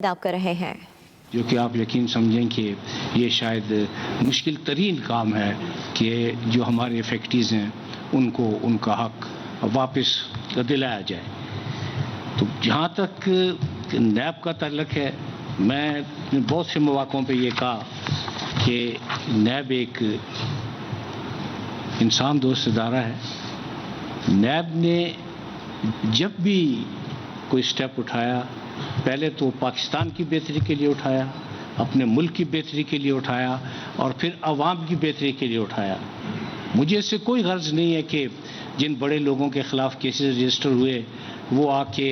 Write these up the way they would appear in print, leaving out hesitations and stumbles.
ادا کر رہے ہیں، جو کہ آپ یقین سمجھیں کہ یہ شاید مشکل ترین کام ہے کہ جو ہمارے فیکٹریز ہیں ان کو ان کا حق واپس دلایا جائے۔ تو جہاں تک نیب کا تعلق ہے، میں بہت سے مواقعوں پہ یہ کہا کہ نیب ایک انسان دوست ادارہ ہے۔ نیب نے جب بھی کوئی سٹیپ اٹھایا، پہلے تو پاکستان کی بہتری کے لیے اٹھایا، اپنے ملک کی بہتری کے لیے اٹھایا اور پھر عوام کی بہتری کے لیے اٹھایا۔ مجھے اس سے کوئی غرض نہیں ہے کہ جن بڑے لوگوں کے خلاف کیسز رجسٹر ہوئے وہ آ کے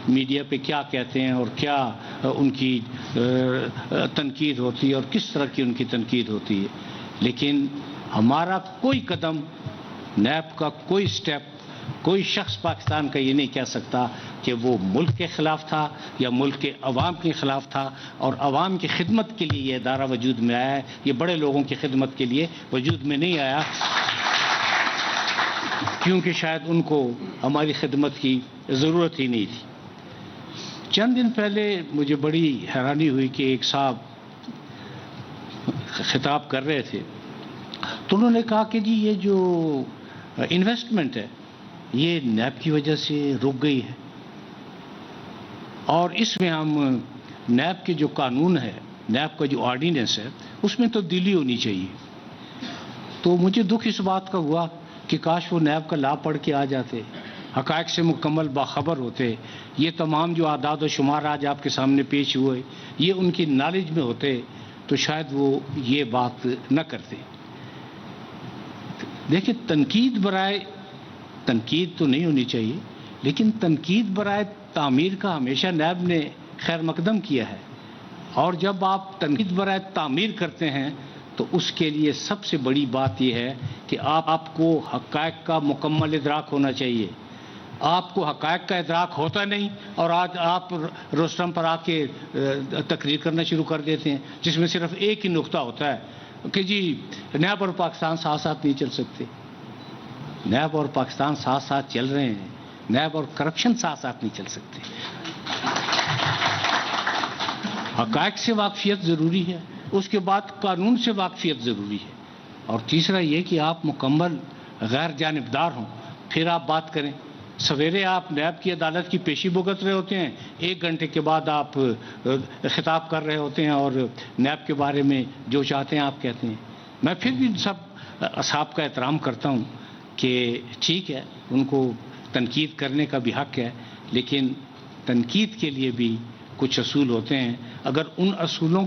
میڈیا پہ کیا کہتے ہیں اور کیا ان کی تنقید ہوتی ہے اور کس طرح کی ان کی تنقید ہوتی ہے، لیکن ہمارا کوئی قدم، نیب کا کوئی سٹیپ، کوئی شخص پاکستان کا یہ نہیں کہہ سکتا کہ وہ ملک کے خلاف تھا یا ملک کے عوام کے خلاف تھا، اور عوام کی خدمت کے لیے یہ ادارہ وجود میں آیا ہے، یہ بڑے لوگوں کی خدمت کے لیے وجود میں نہیں آیا، کیونکہ شاید ان کو ہماری خدمت کی ضرورت ہی نہیں تھی۔ چند دن پہلے مجھے بڑی حیرانی ہوئی کہ ایک صاحب خطاب کر رہے تھے تو انہوں نے کہا کہ جی یہ جو انویسٹمنٹ ہے یہ نیب کی وجہ سے رک گئی ہے، اور اس میں ہم نیب کے جو قانون ہے، نیب کا جو آرڈیننس ہے، اس میں تبدیلی ہونی چاہیے۔ تو مجھے دکھ اس بات کا ہوا کہ کاش وہ نیب کا لا پڑھ کے آ جاتے، حقائق سے مکمل باخبر ہوتے، یہ تمام جو اعداد و شمار آج آپ کے سامنے پیش ہوئے یہ ان کی نالج میں ہوتے تو شاید وہ یہ بات نہ کرتے۔ دیکھیں، تنقید تو نہیں ہونی چاہیے، لیکن تنقید برائے تعمیر کا ہمیشہ نیب نے خیر مقدم کیا ہے، اور جب آپ تنقید برائے تعمیر کرتے ہیں تو اس کے لیے سب سے بڑی بات یہ ہے کہ آپ کو حقائق کا مکمل ادراک ہونا چاہیے۔ آپ کو حقائق کا ادراک ہوتا نہیں اور آج آپ روسٹم پر آ کے تقریر کرنا شروع کر دیتے ہیں جس میں صرف ایک ہی نقطہ ہوتا ہے کہ جی نیب اور پاکستان ساتھ ساتھ نہیں چل سکتے۔ نیب اور پاکستان ساتھ ساتھ چل رہے ہیں، نیب اور کرپشن ساتھ ساتھ نہیں چل سکتے۔ حقائق سے واقفیت ضروری ہے، اس کے بعد قانون سے واقفیت ضروری ہے، اور تیسرا یہ کہ آپ مکمل غیر جانبدار ہوں، پھر آپ بات کریں۔ سویرے آپ نیب کی عدالت کی پیشی بھگت رہے ہوتے ہیں، 1 گھنٹے کے بعد آپ خطاب کر رہے ہوتے ہیں اور نیب کے بارے میں جو چاہتے ہیں آپ کہتے ہیں۔ میں پھر بھی سب اصحاب کا احترام کرتا ہوں کہ ٹھیک ہے، ان کو تنقید کرنے کا بھی حق ہے، لیکن تنقید کے لیے بھی کچھ اصول ہوتے ہیں۔ اگر ان اصولوں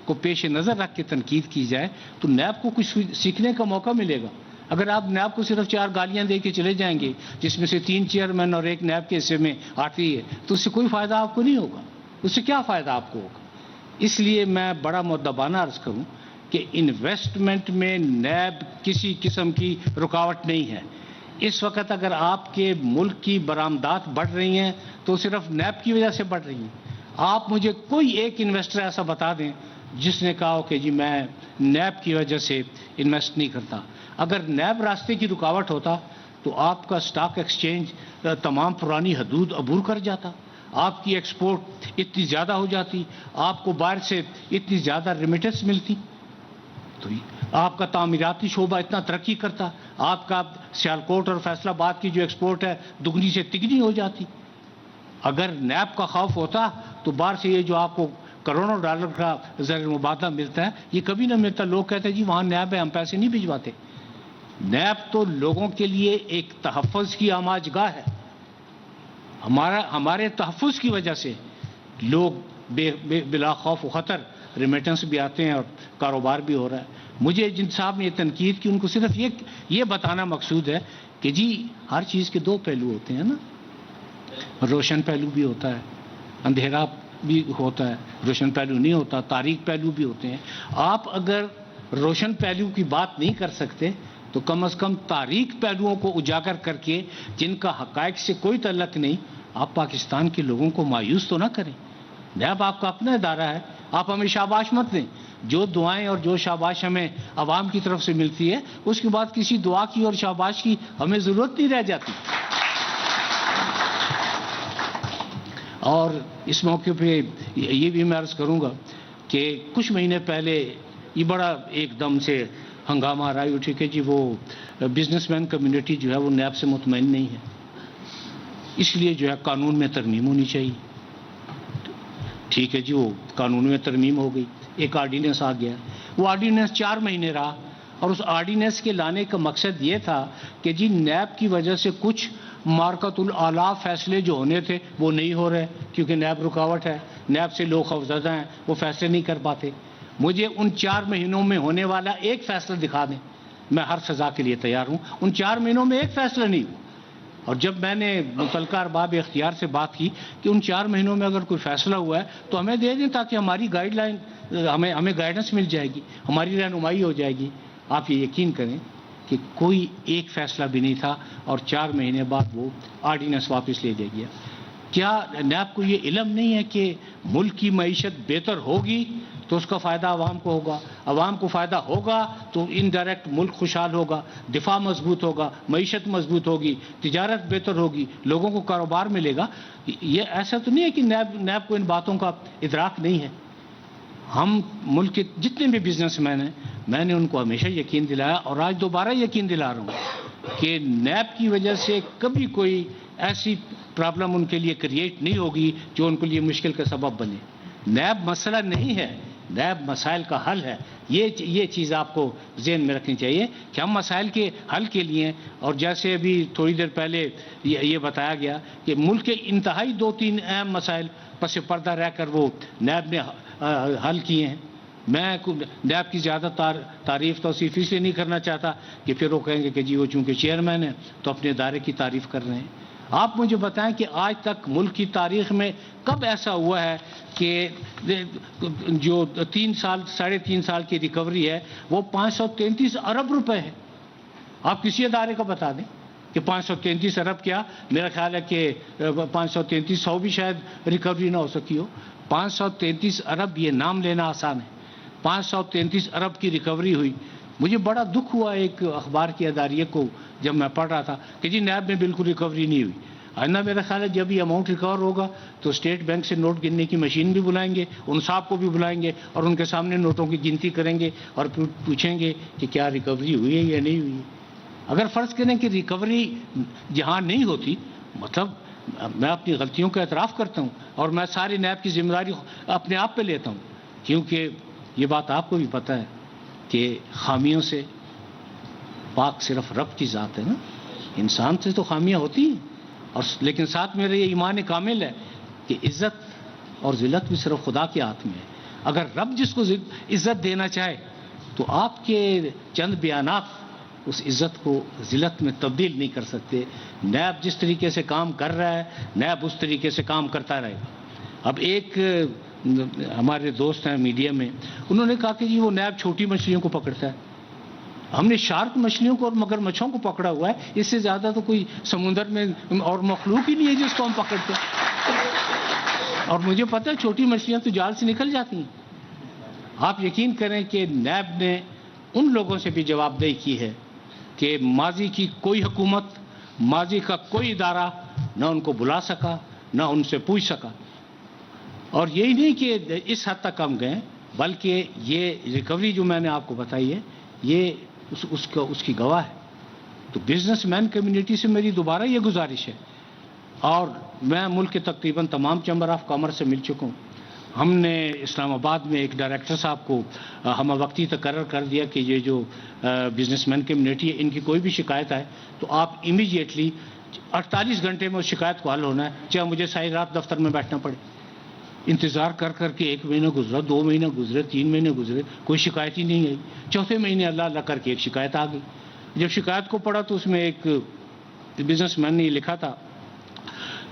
کو پیش نظر رکھ کے تنقید کی جائے تو نیب کو کچھ سیکھنے کا موقع ملے گا۔ اگر آپ نیب کو صرف 4 گالیاں دے کے چلے جائیں گے جس میں سے 3 چیئرمین اور 1 نیب کے حصے میں آتی ہے تو اس سے کوئی فائدہ آپ کو نہیں ہوگا۔ اس سے کیا فائدہ آپ کو ہوگا؟ اس لیے میں بڑا مؤدبانہ عرض کروں کہ انویسٹمنٹ میں نیب کسی قسم کی رکاوٹ نہیں ہے۔ اس وقت اگر آپ کے ملک کی برآمدات بڑھ رہی ہیں تو صرف نیب کی وجہ سے بڑھ رہی ہیں۔ آپ مجھے کوئی ایک انویسٹر ایسا بتا دیں جس نے کہا ہو کہ جی میں نیب کی وجہ سے انویسٹ نہیں کرتا۔ اگر نیب راستے کی رکاوٹ ہوتا تو آپ کا سٹاک ایکسچینج تمام پرانی حدود عبور کر جاتا، آپ کی ایکسپورٹ اتنی زیادہ ہو جاتی، آپ کو باہر سے اتنی زیادہ ریمیٹنس ملتی، تو آپ کا تعمیراتی شعبہ اتنا ترقی کرتا، آپ کا سیالکوٹ اور فیصل آباد کی جو ایکسپورٹ ہے دگنی سے تگنی ہو جاتی۔ اگر نیب کا خوف ہوتا تو باہر سے یہ جو آپ کو کروڑوں ڈالر کا زر مبادلہ ملتا ہے یہ کبھی نہ ملتا۔ لوگ کہتے ہیں جی وہاں نیب ہے، ہم پیسے نہیں بھجواتے۔ نیب تو لوگوں کے لیے ایک تحفظ کی آماج گاہ ہے۔ ہمارے تحفظ کی وجہ سے لوگ بلا خوف و خطر ریمیٹنس بھی آتے ہیں اور کاروبار بھی ہو رہا ہے۔ مجھے جن صاحب نے یہ تنقید کی ان کو صرف یہ بتانا مقصود ہے کہ جی ہر چیز کے 2 پہلو ہوتے ہیں نا، روشن پہلو بھی ہوتا ہے، اندھیرا بھی ہوتا ہے، روشن پہلو نہیں ہوتا، تاریک پہلو بھی ہوتے ہیں۔ آپ اگر روشن پہلو کی بات نہیں کر سکتے تو کم از کم تاریک پہلوؤں کو اجاگر کر کے جن کا حقائق سے کوئی تعلق نہیں، آپ پاکستان کے لوگوں کو مایوس تو نہ کریں۔ نیب آپ کا اپنا ادارہ ہے، آپ ہمیں شاباش مت دیں۔ جو دعائیں اور جو شاباش ہمیں عوام کی طرف سے ملتی ہے اس کے بعد کسی دعا کی اور شاباش کی ہمیں ضرورت نہیں رہ جاتی۔ اور اس موقع پہ یہ بھی میں عرض کروں گا کہ کچھ مہینے پہلے یہ بڑا ایک دم سے ہنگامہ رائی اٹھی کہ جی وہ بزنس مین کمیونٹی جو ہے وہ نیب سے مطمئن نہیں ہے، اس لیے جو ہے قانون میں ترمیم ہونی چاہیے. ٹھیک ہے جی، وہ قانون میں ترمیم ہو گئی، ایک آرڈیننس آ گیا. وہ آرڈیننس 4 مہینے رہا، اور اس آرڈیننس کے لانے کا مقصد یہ تھا کہ جی نیب کی وجہ سے کچھ مارکت الاعلیٰ فیصلے جو ہونے تھے وہ نہیں ہو رہے، کیونکہ نیب رکاوٹ ہے، نیب سے لوگ خوفزدہ ہیں، وہ فیصلے نہیں کر پاتے. مجھے ان 4 مہینوں میں ہونے والا ایک فیصلہ دکھا دیں، میں ہر سزا کے لیے تیار ہوں. ان 4 مہینوں میں ایک فیصلہ نہیں ہوا. اور جب میں نے متعلقہ ارباب اختیار سے بات کی کہ ان 4 مہینوں میں اگر کوئی فیصلہ ہوا ہے تو ہمیں دے دیں، تاکہ ہماری گائیڈ لائن ہمیں گائیڈنس مل جائے گی، ہماری رہنمائی ہو جائے گی. آپ یہ یقین کریں کہ کوئی ایک فیصلہ بھی نہیں تھا، اور 4 مہینے بعد وہ آرڈیننس واپس لے دیا گیا. کیا نیب کو یہ علم نہیں ہے کہ ملک کی معیشت بہتر ہوگی تو اس کا فائدہ عوام کو ہوگا، عوام کو فائدہ ہوگا تو انڈائریکٹ ملک خوشحال ہوگا، دفاع مضبوط ہوگا، معیشت مضبوط ہوگی، تجارت بہتر ہوگی، لوگوں کو کاروبار ملے گا. یہ ایسا تو نہیں ہے کہ نیب کو ان باتوں کا ادراک نہیں ہے. ہم ملک کے جتنے بھی بزنس مین ہیں، میں نے ان کو ہمیشہ یقین دلایا، اور آج دوبارہ یقین دلا رہا ہوں کہ نیب کی وجہ سے کبھی کوئی ایسی پرابلم ان کے لیے کریٹ نہیں ہوگی جو ان کے لیے مشکل کا سبب بنے. نیب مسئلہ نہیں ہے، نیب مسائل کا حل ہے. یہ چیز آپ کو ذہن میں رکھنی چاہیے کہ ہم مسائل کے حل کے لیے، اور جیسے ابھی تھوڑی دیر پہلے یہ بتایا گیا کہ ملک کے انتہائی 2-3 اہم مسائل پس پردہ رہ کر وہ نیب نے حل کیے ہیں. میں نیب کی زیادہ تعریف توصیف اس لیے نہیں کرنا چاہتا کہ پھر وہ کہیں گے کہ جی وہ چونکہ چیئرمین ہیں تو اپنے ادارے کی تعریف کر رہے ہیں. آپ مجھے بتائیں کہ آج تک ملک کی تاریخ میں کب ایسا ہوا ہے کہ جو 3.5 سال کی ریکوری ہے وہ 533 ارب روپے ہے. آپ کسی ادارے کا بتا دیں کہ 533 ارب کیا، میرا خیال ہے کہ 533 بھی شاید ریکوری نہ ہو سکی ہو. 533 ارب، یہ نام لینا آسان ہے. 533 ارب کی ریکوری ہوئی. مجھے بڑا دکھ ہوا ایک اخبار کی اداریے کو جب میں پڑھ رہا تھا کہ جی نیب میں بالکل ریکوری نہیں ہوئی. آئندہ میرا خیال ہے جب یہ اماؤنٹ ریکور ہوگا تو اسٹیٹ بینک سے نوٹ گننے کی مشین بھی بلائیں گے، ان صاحب کو بھی بلائیں گے، اور ان کے سامنے نوٹوں کی گنتی کریں گے اور پوچھیں گے کہ کیا ریکوری ہوئی ہے یا نہیں ہوئی ہے. اگر فرض کریں کہ ریکوری جہاں نہیں ہوتی، مطلب میں اپنی غلطیوں کا اعتراف کرتا ہوں، اور میں ساری نیب کی ذمہ داری اپنے آپ پہ لیتا ہوں، کیونکہ یہ بات آپ کو بھی پتہ ہے کہ خامیوں سے پاک صرف رب کی ذات ہے نا. انسان سے تو خامیاں ہوتی ہیں، اور لیکن ساتھ میرا یہ ایمان کامل ہے کہ عزت اور ذلت بھی صرف خدا کے ہاتھ میں ہے. اگر رب جس کو عزت دینا چاہے تو آپ کے چند بیانات اس عزت کو ذلت میں تبدیل نہیں کر سکتے. نیب جس طریقے سے کام کر رہا ہے، نیب اس طریقے سے کام کرتا رہے گا. اب ایک ہمارے دوست ہیں میڈیا میں، انہوں نے کہا کہ جی وہ نیب چھوٹی مچھلیوں کو پکڑتا ہے. ہم نے شارک مچھلیوں کو اور مگر مچھوں کو پکڑا ہوا ہے، اس سے زیادہ تو کوئی سمندر میں اور مخلوق ہی نہیں ہے جس کو ہم پکڑتے ہیں. اور مجھے پتہ ہے چھوٹی مچھلیاں تو جال سے نکل جاتی ہیں. آپ یقین کریں کہ نیب نے ان لوگوں سے بھی جواب دہی کی ہے کہ ماضی کی کوئی حکومت، ماضی کا کوئی ادارہ نہ ان کو بلا سکا، نہ ان سے پوچھ سکا. اور یہی نہیں کہ اس حد تک ہم گئے، بلکہ یہ ریکوری جو میں نے آپ کو بتائی ہے یہ اس کی گواہ ہے. تو بزنس مین کمیونٹی سے میری دوبارہ یہ گزارش ہے، اور میں ملک کے تقریباً تمام چیمبر آف کامرس سے مل چکا ہوں. ہم نے اسلام آباد میں ایک ڈائریکٹر صاحب کو ہم وقتی تقرر کر دیا کہ یہ جو بزنس مین کمیونٹی ہے ان کی کوئی بھی شکایت آئے تو آپ امیڈیٹلی 48 گھنٹے میں اس شکایت کو حل ہونا ہے، چاہے مجھے ساری رات دفتر میں بیٹھنا پڑے. انتظار کر کر کے 1 مہینہ گزرا، 2 مہینے گزرے، 3 مہینے گزرے، کوئی شکایت ہی نہیں آئی. 4تھے مہینے اللہ اللہ کر کے ایک شکایت آ گئی. جب شکایت کو پڑھا تو اس میں ایک بزنس مین نے یہ لکھا تھا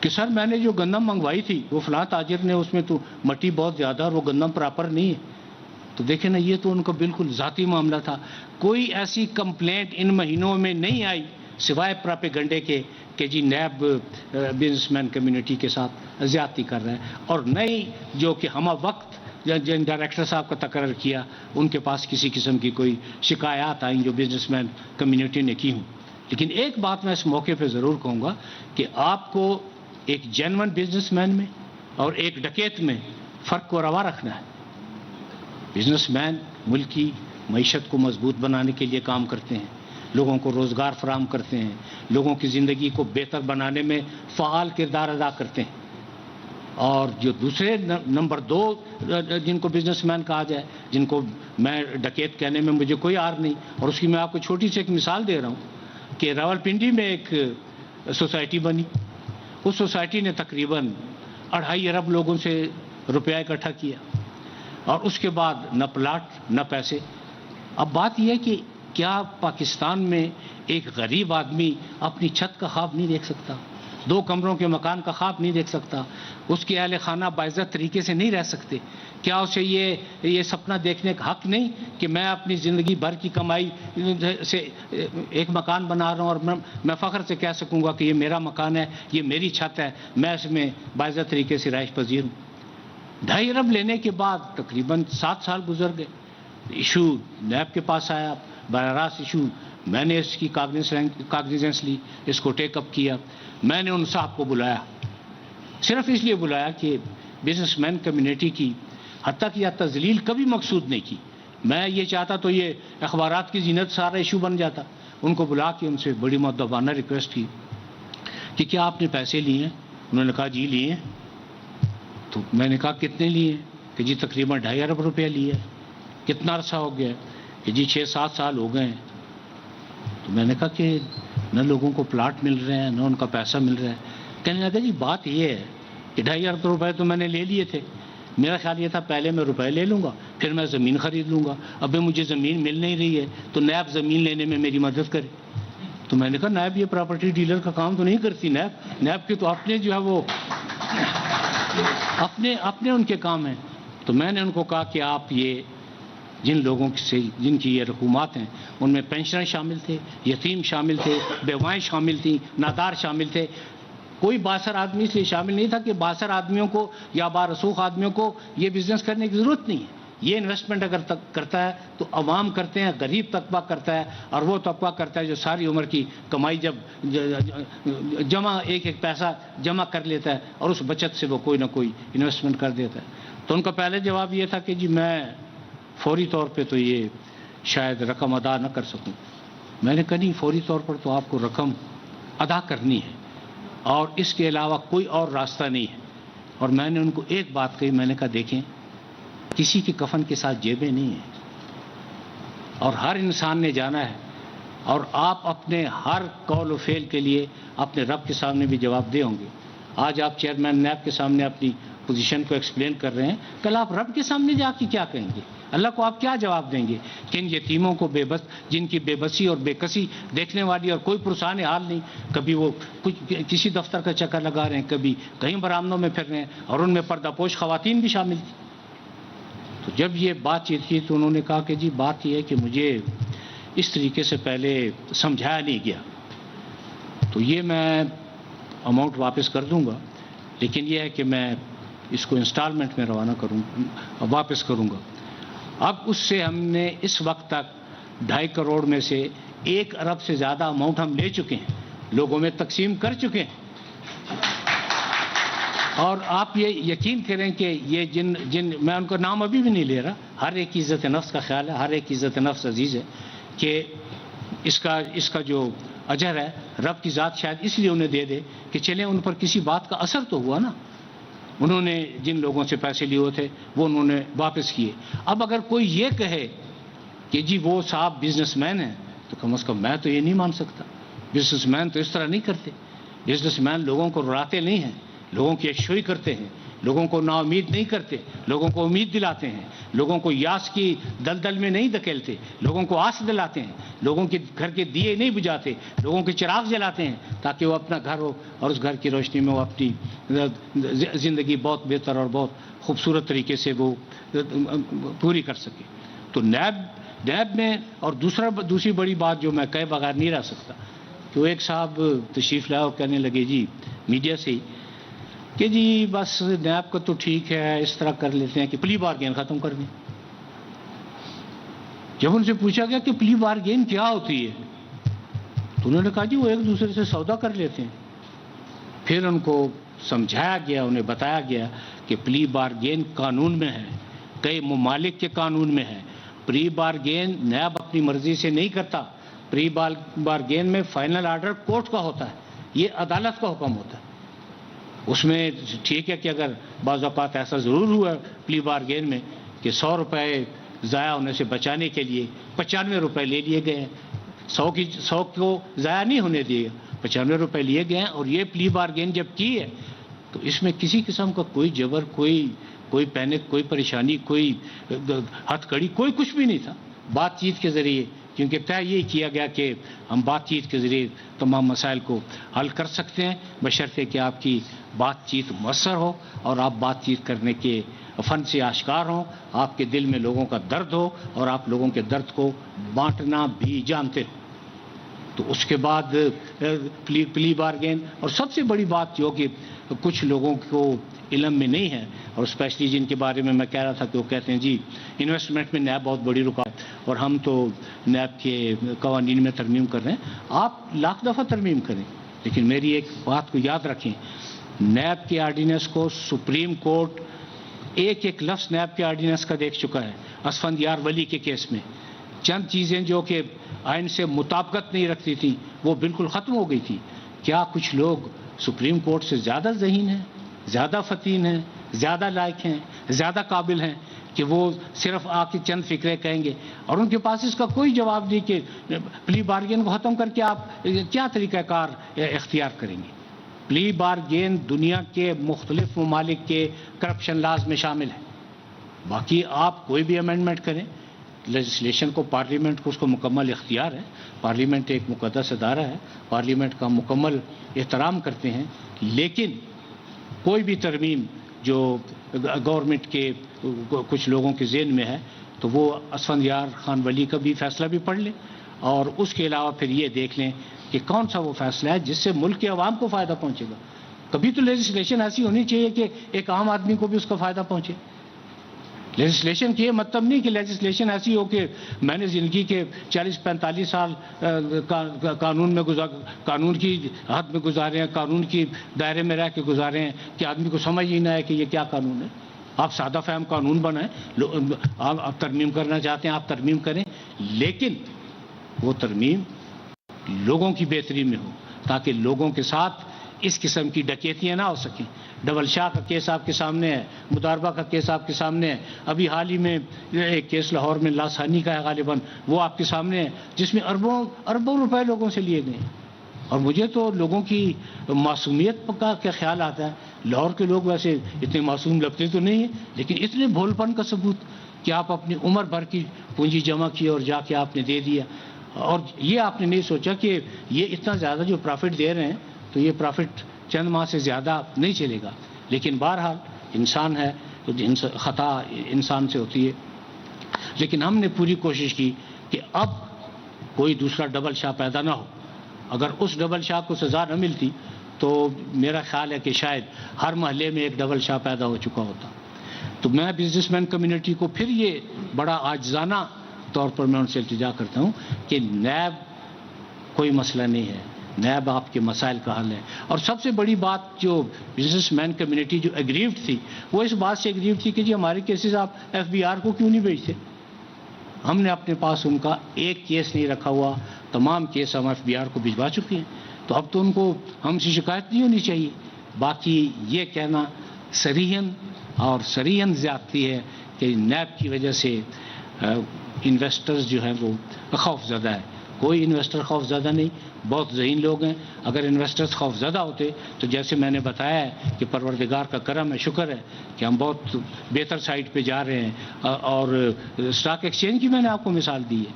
کہ سر میں نے جو گندم منگوائی تھی وہ فلاں تاجر نے، اس میں تو مٹی بہت زیادہ اور وہ گندم پراپر نہیں ہے. تو دیکھیں نا، یہ تو ان کا بالکل ذاتی معاملہ تھا. کوئی ایسی کمپلینٹ ان مہینوں میں نہیں آئی سوائے پراپیگنڈے کے کہ G NAB business man community کے ساتھ زیادتی کر رہا ہے. اور نئی جو کہ ہمہ وقت جن ڈائریکٹر صاحب کا تقرر کیا ان کے پاس کسی قسم کی کوئی شکایات آئیں جو بزنس مین کمیونٹی نے کی ہوں. لیکن ایک بات میں اس موقع پہ ضرور کہوں گا کہ آپ کو ایک جینون بزنس مین میں اور ایک ڈکیت میں فرق کو روا رکھنا ہے۔ بزنس مین ملک کی معیشت کو مضبوط بنانے کے لیے کام کرتے ہیں، لوگوں کو روزگار فراہم کرتے ہیں، لوگوں کی زندگی کو بہتر بنانے میں فعال کردار ادا کرتے ہیں۔ اور جو دوسرے نمبر 2 جن کو بزنس مین کہا جائے، جن کو میں ڈکیت کہنے میں مجھے کوئی عار نہیں، اور اس کی میں آپ کو چھوٹی سی ایک مثال دے رہا ہوں کہ راولپنڈی میں ایک سوسائٹی بنی، اس سوسائٹی نے تقریباً 2.5 ارب لوگوں سے روپیہ اکٹھا کیا، اور اس کے بعد نہ پلاٹ نہ پیسے۔ اب بات یہ ہے کہ کیا پاکستان میں ایک غریب آدمی اپنی چھت کا خواب نہیں دیکھ سکتا، 2 کمروں کے مکان کا خواب نہیں دیکھ سکتا، اس کے اہل خانہ باعزت طریقے سے نہیں رہ سکتے؟ کیا اسے یہ سپنا دیکھنے کا حق نہیں کہ میں اپنی زندگی بھر کی کمائی سے ایک مکان بنا رہا ہوں، اور میں فخر سے کہہ سکوں گا کہ یہ میرا مکان ہے، یہ میری چھت ہے، میں اس میں باعزت طریقے سے رہائش پذیر ہوں؟ 2.5 ارب لینے کے بعد تقریباً 7 سال گزر گئے، ایشو نیب کے پاس آیا، براہ راست ایشو، میں نے اس کی کاگنیزنس لی، اس کو ٹیک اپ کیا۔ میں نے ان صاحب کو بلایا، صرف اس لیے بلایا کہ بزنس مین کمیونٹی کی حتیٰ کہ تذلیل کبھی مقصود نہیں کی، میں یہ چاہتا تو یہ اخبارات کی زینت سارا ایشو بن جاتا۔ ان کو بلا کے ان سے بڑی مؤدبانہ ریکویسٹ کی کہ کیا آپ نے پیسے لیے ہیں؟ انہوں نے کہا جی لیے ہیں۔ تو میں نے کہا کتنے لیے ہیں؟ کہ جی تقریباً 2.5 ارب روپیہ لیے۔ کتنا عرصہ ہو گیا؟ کہ جی 6-7 سال ہو گئے ہیں۔ تو میں نے کہا کہ نہ لوگوں کو پلاٹ مل رہے ہیں، نہ ان کا پیسہ مل رہا ہے۔ کہنے لگا جی بات یہ ہے کہ 2.5 ارب روپے تو میں نے لے لیے تھے، میرا خیال یہ تھا پہلے میں روپے لے لوں گا، پھر میں زمین خرید لوں گا، ابھی مجھے زمین مل نہیں رہی ہے تو نیب زمین لینے میں میری مدد کرے۔ تو میں نے کہا نیب یہ پراپرٹی ڈیلر کا کام تو نہیں کرتی، نیب کے تو اپنے جو ہے وہ اپنے ان کے کام ہیں۔ تو میں نے ان کو کہا کہ آپ یہ جن لوگوں سے جن کی یہ رقومات ہیں ان میں پینشنر شامل تھے، یتیم شامل تھے، بیوائیں شامل تھیں، نادار شامل تھے، کوئی بااثر آدمی اس لیے شامل نہیں تھا کہ بااثر آدمیوں کو یا بارسوخ آدمیوں کو یہ بزنس کرنے کی ضرورت نہیں ہے۔ یہ انویسٹمنٹ اگر کرتا ہے تو عوام کرتے ہیں، غریب طبقہ کرتا ہے، اور وہ طبقہ کرتا ہے جو ساری عمر کی کمائی جب جمع ایک پیسہ جمع کر لیتا ہے اور اس بچت سے وہ کوئی نہ کوئی انویسٹمنٹ کر دیتا ہے۔ تو ان کا پہلے جواب یہ تھا کہ جی میں فوری طور پہ تو یہ شاید رقم ادا نہ کر سکوں۔ میں نے کہا نہیں، فوری طور پر تو آپ کو رقم ادا کرنی ہے اور اس کے علاوہ کوئی اور راستہ نہیں ہے۔ اور میں نے ان کو ایک بات کہی، میں نے کہا دیکھیں کسی کے کفن کے ساتھ جیبیں نہیں ہیں، اور ہر انسان نے جانا ہے، اور آپ اپنے ہر قول و فعل کے لیے اپنے رب کے سامنے بھی جواب دہ ہوں گے۔ آج آپ چیئرمین نیب کے سامنے اپنی پوزیشن کو ایکسپلین کر رہے ہیں، کل آپ رب کے سامنے جا کے کیا کہیں گے؟ اللہ کو آپ کیا جواب دیں گے؟ کہ ان یتیموں کو جن کی بے بسی اور بے کسی دیکھنے والی اور کوئی پرسان حال نہیں، کبھی وہ کسی دفتر کا چکر لگا رہے ہیں، کبھی کہیں برآمدوں میں پھر رہے ہیں، اور ان میں پردہ پوش خواتین بھی شامل تھیں۔ تو جب یہ بات چیت کی تو انہوں نے کہا کہ جی بات یہ ہے کہ مجھے اس طریقے سے پہلے سمجھایا نہیں گیا، تو یہ میں اماؤنٹ واپس کر دوں گا، لیکن یہ ہے کہ میں اس کو انسٹالمنٹ میں واپس کروں گا۔ اب اس سے ہم نے اس وقت تک 2.5 کروڑ میں سے 1 ارب سے زیادہ اماؤنٹ ہم لے چکے ہیں، لوگوں میں تقسیم کر چکے ہیں۔ اور آپ یہ یقین کریں کہ یہ جن میں ان کا نام ابھی بھی نہیں لے رہا، ہر ایک کی عزت نفس کا خیال ہے، ہر ایک کی عزت نفس عزیز ہے کہ اس کا جو اجر ہے رب کی ذات شاید اس لیے انہیں دے دے کہ چلیں ان پر کسی بات کا اثر تو ہوا نا۔ انہوں نے جن لوگوں سے پیسے لیے تھے وہ انہوں نے واپس کیے۔ اب اگر کوئی یہ کہے کہ جی وہ صاحب بزنس مین ہیں، تو کم از کم میں تو یہ نہیں مان سکتا۔ بزنس مین تو اس طرح نہیں کرتے، بزنس مین لوگوں کو رلاتے نہیں ہیں، لوگوں کی یکسوئی کرتے ہیں، لوگوں کو نا امید نہیں کرتے، لوگوں کو امید دلاتے ہیں، لوگوں کو یاس کی دلدل میں نہیں دھکیلتے، لوگوں کو آس دلاتے ہیں، لوگوں کے گھر کے دیے نہیں بجھاتے، لوگوں کے چراغ جلاتے ہیں تاکہ وہ اپنا گھر ہو اور اس گھر کی روشنی میں وہ اپنی زندگی بہت بہتر اور بہت خوبصورت طریقے سے وہ پوری کر سکے۔ تو نیب میں اور دوسری بڑی بات جو میں کہے بغیر نہیں رہ سکتا کہ وہ ایک صاحب تشریف لائے اور کہنے لگے جی میڈیا سے ہی کہ جی بس نیب کا تو ٹھیک ہے، اس طرح کر لیتے ہیں کہ پلی بارگین ختم کر دیں۔ جب ان سے پوچھا گیا کہ پلی بارگین کیا ہوتی ہے تو انہوں نے کہا جی وہ ایک دوسرے سے سودا کر لیتے ہیں، پھر ان کو سمجھایا گیا, انہیں بتایا گیا کہ پلی بارگین قانون میں ہے, کئی ممالک کے قانون میں ہے. پری بارگین نیب اپنی مرضی سے نہیں کرتا. پری بارگین میں فائنل آرڈر کورٹ کا ہوتا ہے, یہ عدالت کا حکم ہوتا ہے. اس میں ٹھیک ہے کہ اگر بعض اوقات ایسا ضرور ہوا پلی بارگین میں کہ 100 روپے ضائع ہونے سے بچانے کے لیے 95 روپے لے لیے گئے ہیں. 100 کو ضائع نہیں ہونے دیے, 95 روپے لیے گئے ہیں. اور یہ پلی بارگین جب کی ہے تو اس میں کسی قسم کا کوئی جبر, کوئی پینک, کوئی پریشانی, کوئی ہتھ کڑی, کوئی کچھ بھی نہیں تھا. بات چیت کے ذریعے, کیونکہ طے یہ کیا گیا کہ ہم بات چیت کے ذریعے تمام مسائل کو حل کر سکتے ہیں, بشرطے کہ آپ کی بات چیت مؤثر ہو اور آپ بات چیت کرنے کے فن سے آشکار ہوں, آپ کے دل میں لوگوں کا درد ہو اور آپ لوگوں کے درد کو بانٹنا بھی جانتے ہو. تو اس کے بعد پلی بارگین. اور سب سے بڑی بات جو کہ کچھ لوگوں کو علم میں نہیں ہے, اور اسپیشلی جن کے بارے میں کہہ رہا تھا کہ وہ کہتے ہیں جی انویسٹمنٹ میں نیب بہت بڑی رکاوٹ, اور ہم تو نیب کے قوانین میں ترمیم کر رہے ہیں. آپ لاکھ دفعہ ترمیم کریں, لیکن میری ایک بات کو یاد رکھیں, نیب کے آرڈیننس کو سپریم کورٹ ایک لفظ نیب کے آرڈیننس کا دیکھ چکا ہے. اسفندیار ولی کے کیس میں چند چیزیں جو کہ آئین سے مطابقت نہیں رکھتی تھیں وہ بالکل ختم ہو گئی تھی. کیا کچھ لوگ سپریم کورٹ سے زیادہ ذہین ہیں, زیادہ فطین ہیں, زیادہ لائق ہیں, زیادہ قابل ہیں کہ وہ صرف آ کے چند فکرے کہیں گے اور ان کے پاس اس کا کوئی جواب نہیں کہ پلی بارگین کو ختم کر کے آپ کیا طریقہ کار اختیار کریں گے. پلی بارگین دنیا کے مختلف ممالک کے کرپشن لاز میں شامل ہے. باقی آپ کوئی بھی امینڈمنٹ کریں, لیجسلیشن کو پارلیمنٹ کو اس کو مکمل اختیار ہے. پارلیمنٹ ایک مقدس ادارہ ہے, پارلیمنٹ کا مکمل احترام کرتے ہیں. لیکن کوئی بھی ترمیم جو گورنمنٹ کے کچھ لوگوں کے ذہن میں ہے تو وہ اسفندیار خان ولی کا بھی فیصلہ بھی پڑھ لیں, اور اس کے علاوہ پھر یہ دیکھ لیں کہ کون سا وہ فیصلہ ہے جس سے ملک کے عوام کو فائدہ پہنچے گا. کبھی تو لیجسلیشن ایسی ہونی چاہیے کہ ایک عام آدمی کو بھی اس کا فائدہ پہنچے. لیجسلیشن کی یہ مطلب نہیں کہ لیجسلیشن ایسی ہو کہ میں نے زندگی کے 40-45 سال قانون کی حد میں گزارے ہیں, قانون کی دائرے میں رہ کے گزارے ہیں کہ آدمی کو سمجھ ہی نہ ہے کہ یہ کیا قانون ہے. آپ سادہ فہم قانون بنائیں, آپ ترمیم کرنا چاہتے ہیں آپ ترمیم کریں, لیکن وہ ترمیم لوگوں کی بہتری میں ہو تاکہ لوگوں کے ساتھ اس قسم کی ڈکیتیاں نہ ہو سکیں. ڈبل شاہ کا کیس آپ کے سامنے ہے, مداربہ کا کیس آپ کے سامنے ہے, ابھی حال ہی میں ایک کیس لاہور میں لاسانی کا ہے غالباً, وہ آپ کے سامنے ہے جس میں اربوں روپے لوگوں سے لیے گئے. اور مجھے تو لوگوں کی معصومیت کا کیا خیال آتا ہے. لاہور کے لوگ ویسے اتنے معصوم لگتے تو نہیں ہیں, لیکن اتنے بھول پن کا ثبوت کہ آپ اپنی عمر بھر کی پونجی جمع کی اور جا کے آپ نے دے دیا, اور یہ آپ نے نہیں سوچا کہ یہ اتنا زیادہ جو پرافٹ دے رہے ہیں تو یہ پرافٹ چند ماہ سے زیادہ نہیں چلے گا. لیکن بہرحال انسان ہے تو خطا انسان سے ہوتی ہے. لیکن ہم نے پوری کوشش کی کہ اب کوئی دوسرا ڈبل شاہ پیدا نہ ہو. اگر اس ڈبل شاہ کو سزا نہ ملتی تو میرا خیال ہے کہ شاید ہر محلے میں ایک ڈبل شاہ پیدا ہو چکا ہوتا. تو میں بزنس مین کمیونٹی کو پھر یہ بڑا عاجزانہ طور پر میں ان سے التجا کرتا ہوں کہ نیب کوئی مسئلہ نہیں ہے, نیب آپ کے مسائل کا حل ہے. اور سب سے بڑی بات جو بزنس مین کمیونٹی جو ایگریوڈ تھی وہ اس بات سے ایگریوڈ تھی کہ جی ہمارے کیسز آپ FBI کو کیوں نہیں بھیجتے. ہم نے اپنے پاس ان کا ایک کیس نہیں رکھا ہوا, تمام کیس ہم FBI کو بھجوا چکے ہیں. تو اب تو ان کو ہم سے شکایت نہیں ہونی چاہیے. باقی یہ کہنا صریحاً زیادتی ہے کہ نیب کی وجہ سے انویسٹرز جو ہیں وہ خوف زدہ ہے. کوئی انویسٹر خوف زدہ نہیں, بہت ذہین لوگ ہیں. اگر انویسٹرز خوف زدہ ہوتے تو جیسے میں نے بتایا ہے کہ پروردگار کا کرم ہے, شکر ہے کہ ہم بہت بہتر سائٹ پہ جا رہے ہیں. اور اسٹاک ایکسچینج کی میں نے آپ کو مثال دی ہے.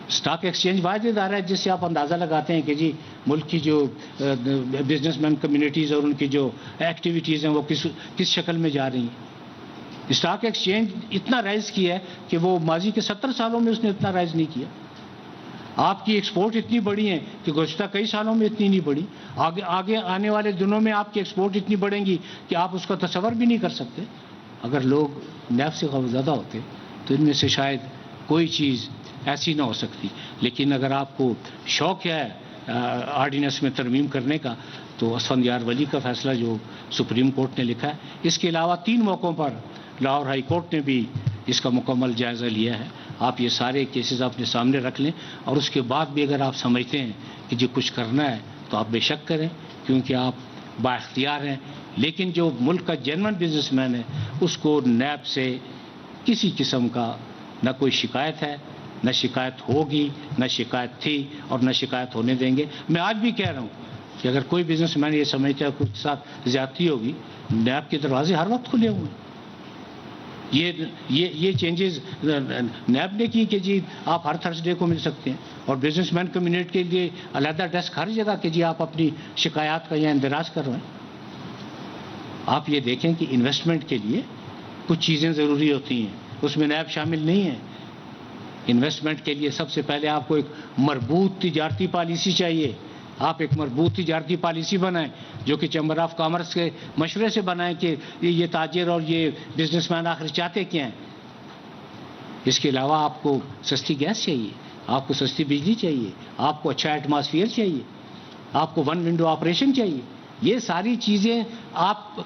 اسٹاک ایکسچینج واحد ادارہ ہے جس سے آپ اندازہ لگاتے ہیں کہ جی ملک کی جو بزنس مین کمیونٹیز اور ان کی جو ایکٹیویٹیز ہیں وہ کس شکل میں جا رہی ہیں. اسٹاک ایکسچینج اتنا رائز کیا ہے کہ وہ ماضی کے 70 سالوں میں اس نے اتنا رائز نہیں کیا. آپ کی ایکسپورٹ اتنی بڑی ہیں کہ گزشتہ کئی سالوں میں اتنی نہیں بڑھی. آگے آنے والے دنوں میں آپ کی ایکسپورٹ اتنی بڑھیں گی کہ آپ اس کا تصور بھی نہیں کر سکتے. اگر لوگ نیب سے خوفزدہ ہوتے تو ان میں سے شاید کوئی چیز ایسی نہ ہو سکتی. لیکن اگر آپ کو شوق ہے آرڈیننس میں ترمیم کرنے کا، تو اسفندیار ولی کا فیصلہ جو سپریم کورٹ نے لکھا ہے. اس کے علاوہ 3 موقعوں پر لاہور ہائی کورٹ نے بھی اس کا مکمل جائزہ لیا ہے. آپ یہ سارے کیسز اپنے سامنے رکھ لیں، اور اس کے بعد بھی اگر آپ سمجھتے ہیں کہ جی کچھ کرنا ہے تو آپ بے شک کریں، کیونکہ آپ با اختیار ہیں. لیکن جو ملک کا جینون بزنس مین ہے اس کو نیب سے کسی قسم کا نہ کوئی شکایت ہے، نہ شکایت ہوگی، نہ شکایت تھی، اور نہ شکایت ہونے دیں گے. میں آج بھی کہہ رہا ہوں کہ اگر کوئی بزنس مین یہ سمجھتا ہے کہ اس کے ساتھ زیادتی ہوگی، نیب کے دروازے ہر وقت کھلے ہوئے ہیں. یہ چینجز نیب نے کی کہ جی آپ ہر تھرسڈے کو مل سکتے ہیں، اور بزنس مین کمیونٹی کے لیے علیحدہ ڈیسک ہر جگہ کہ جی آپ اپنی شکایات کا یہاں اندراج کر رہے ہیں. آپ یہ دیکھیں کہ انویسٹمنٹ کے لیے کچھ چیزیں ضروری ہوتی ہیں، اس میں نیب شامل نہیں ہے. انویسٹمنٹ کے لیے سب سے پہلے آپ کو ایک مربوط تجارتی پالیسی چاہیے. آپ ایک مربوط تجارتی پالیسی بنائیں جو کہ چیمبر آف کامرس کے مشورے سے بنائیں کہ یہ تاجر اور یہ بزنس مین آخر چاہتے کیا ہیں. اس کے علاوہ آپ کو سستی گیس چاہیے، آپ کو سستی بجلی چاہیے، آپ کو اچھا ایٹماسفیئر چاہیے، آپ کو 1 ونڈو آپریشن چاہیے. یہ ساری چیزیں آپ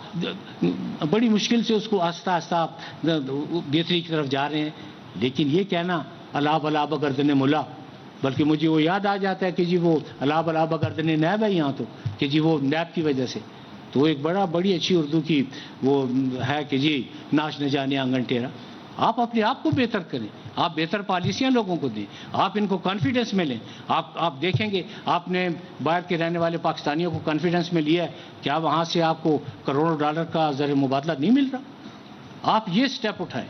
بڑی مشکل سے اس کو آہستہ آہستہ آپ بہتری کی طرف جا رہے ہیں. لیکن یہ کہنا الا بلا بگردن ملا، بلکہ مجھے وہ یاد آ جاتا ہے کہ جی وہ الا بلا بگردن نیب ہے یہاں، تو کہ جی وہ نیب کی وجہ سے. تو ایک بڑی اچھی اردو کی وہ ہے کہ جی ناچ نہ جانے آنگن ٹیرا. آپ اپنے آپ کو بہتر کریں، آپ بہتر پالیسیاں لوگوں کو دیں، آپ ان کو کانفیڈنس میں لیں. آپ دیکھیں گے آپ نے باہر کے رہنے والے پاکستانیوں کو کانفیڈنس میں لیا ہے، کیا وہاں سے آپ کو کروڑوں ڈالر کا زر مبادلہ نہیں مل رہا؟ آپ یہ سٹیپ اٹھائیں.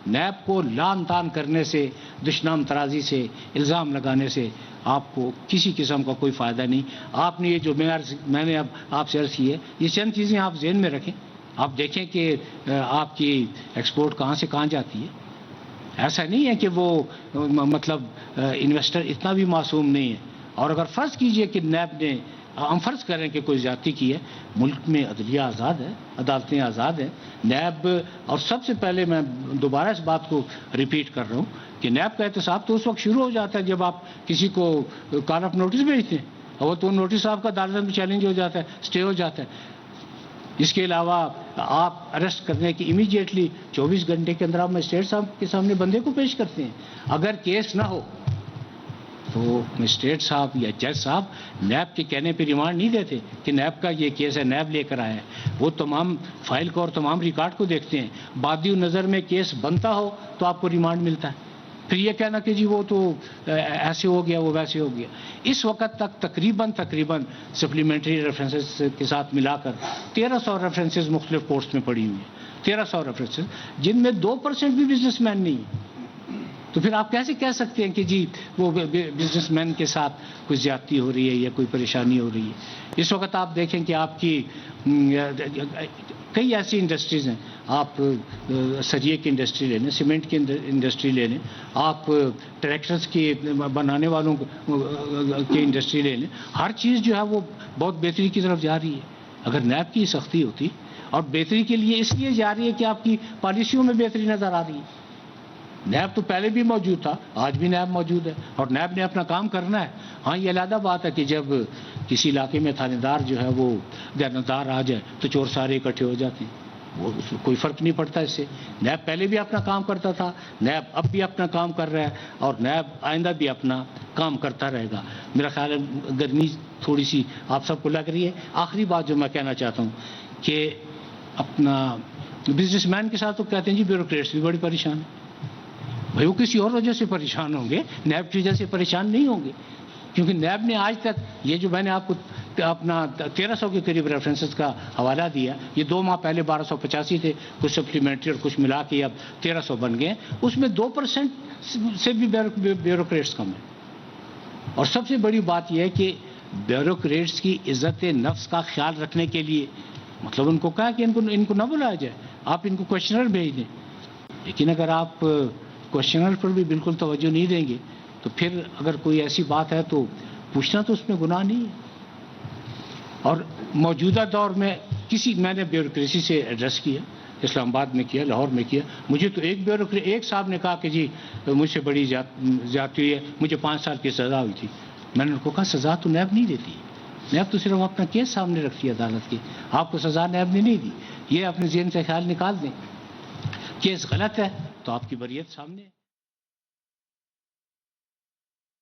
نیب کو لان تان کرنے سے، دشنام ترازی سے، الزام لگانے سے آپ کو کسی قسم کا کوئی فائدہ نہیں. آپ نے یہ جو میں نے اب آپ سے عرض کی ہے، یہ چند چیزیں آپ ذہن میں رکھیں. آپ دیکھیں کہ آپ کی ایکسپورٹ کہاں سے کہاں جاتی ہے. ایسا نہیں ہے کہ وہ مطلب انویسٹر اتنا بھی معصوم نہیں ہے. اور اگر فرض کیجئے کہ نیب نے، ہم فرض کریں کہ کوئی زیادتی کی ہے، ملک میں عدلیہ آزاد ہے، عدالتیں آزاد ہیں. نیب، اور سب سے پہلے میں دوبارہ اس بات کو ریپیٹ کر رہا ہوں کہ نیب کا احتساب تو اس وقت شروع ہو جاتا ہے جب آپ کسی کو کال آف نوٹس بھیجتے ہیں، اور تو نوٹس آپ کا عدالت میں چیلنج ہو جاتا ہے، اسٹے ہو جاتا ہے. اس کے علاوہ آپ اریسٹ کرنے کی امیڈیٹلی 24 گھنٹے کے اندر آپ مجسٹریٹ صاحب کے سامنے بندے کو پیش کرتے ہیں. اگر کیس نہ ہو تو مجسٹریٹ صاحب یا جج صاحب نیب کے کہنے پہ ریمانڈ نہیں دیتے کہ نیب کا یہ کیس ہے، نیب لے کر آیا ہے. وہ تمام فائل کو اور تمام ریکارڈ کو دیکھتے ہیں. بادی نظر میں کیس بنتا ہو تو آپ کو ریمانڈ ملتا ہے. پھر یہ کہنا کہ جی وہ تو ایسے ہو گیا، وہ ویسے ہو گیا. اس وقت تک تقریباً سپلیمنٹری ریفرنسز کے ساتھ ملا کر 1300 ریفرنسز مختلف کورٹس میں پڑی ہوئی ہیں. 1300 ریفرنسز جن میں 2% بھی بزنس مین نہیں ہے. تو پھر آپ کیسے کہہ سکتے ہیں کہ جی وہ بزنس مین کے ساتھ کوئی زیادتی ہو رہی ہے یا کوئی پریشانی ہو رہی ہے. اس وقت آپ دیکھیں کہ آپ کی کئی ایسی انڈسٹریز ہیں. آپ سریے کی انڈسٹری لے لیں، سیمنٹ کی انڈسٹری لے لیں، آپ ٹریکٹرز کی بنانے والوں کی انڈسٹری لے لیں. ہر چیز جو ہے وہ بہت بہتری کی طرف جا رہی ہے. اگر نیب کی سختی ہوتی، اور بہتری کے لیے اس لیے جا رہی ہے کہ آپ کی پالیسیوں میں بہتری نظر آ رہی ہے. نیب تو پہلے بھی موجود تھا، آج بھی نیب موجود ہے، اور نیب نے اپنا کام کرنا ہے. ہاں یہ علیحدہ بات ہے کہ جب کسی علاقے میں تھانے دار جو ہے وہ دیانتدار آ جائے تو چور سارے اکٹھے ہو جاتے ہیں. وہ کوئی فرق نہیں پڑتا اس سے. نیب پہلے بھی اپنا کام کرتا تھا، نیب اب بھی اپنا کام کر رہا ہے، اور نیب آئندہ بھی اپنا کام کرتا رہے گا. میرا خیال ہے گرمی تھوڑی سی آپ سب کو لگ رہی ہے. آخری بات جو میں کہنا چاہتا ہوں کہ اپنا بزنس مین کے ساتھ تو کہتے ہیں جی بیوروکریٹس بھی بڑی پریشان ہیں. بھائی وہ کسی اور وجہ سے پریشان ہوں گے، نیب کی وجہ سے پریشان نہیں ہوں گے. کیونکہ نیب نے آج تک یہ جو میں نے آپ کو اپنا 1300 کے قریب ریفرنسز کا حوالہ دیا، یہ 2 ماہ پہلے 1285 تھے، کچھ سپلیمنٹری اور کچھ ملا کے اب 1300 بن گئے. اس میں 2% سے بھی بیوروکریٹس کم ہیں. اور سب سے بڑی بات یہ ہے کہ بیوروکریٹس کی عزت نفس کا خیال رکھنے کے لیے مطلب ان کو کہا کہ ان کو نہ بلایا جائے، آپ ان کو کوشچنر بھیج دیں. لیکن اگر آپ کوشچنر پر بھی بالکل توجہ نہیں دیں گے تو پھر اگر کوئی ایسی بات ہے تو پوچھنا تو اس میں گناہ نہیں ہے. اور موجودہ دور میں میں نے بیوروکریسی سے ایڈریس کیا، اسلام آباد میں کیا، لاہور میں کیا. مجھے تو ایک صاحب نے کہا کہ جی مجھ سے بڑی زیادتی ہوئی ہے، مجھے 5 سال کی سزا ہوئی تھی. میں نے ان کو کہا سزا تو نیب نہیں دیتی، نیب تو صرف اپنا کیس سامنے رکھتی ہے عدالت کی، آپ کو سزا نیب نے نہیں دی. یہ اپنے ذہن سے خیال نکال دیں. کیس غلط ہے تو آپ کی بریت سامنے ہے.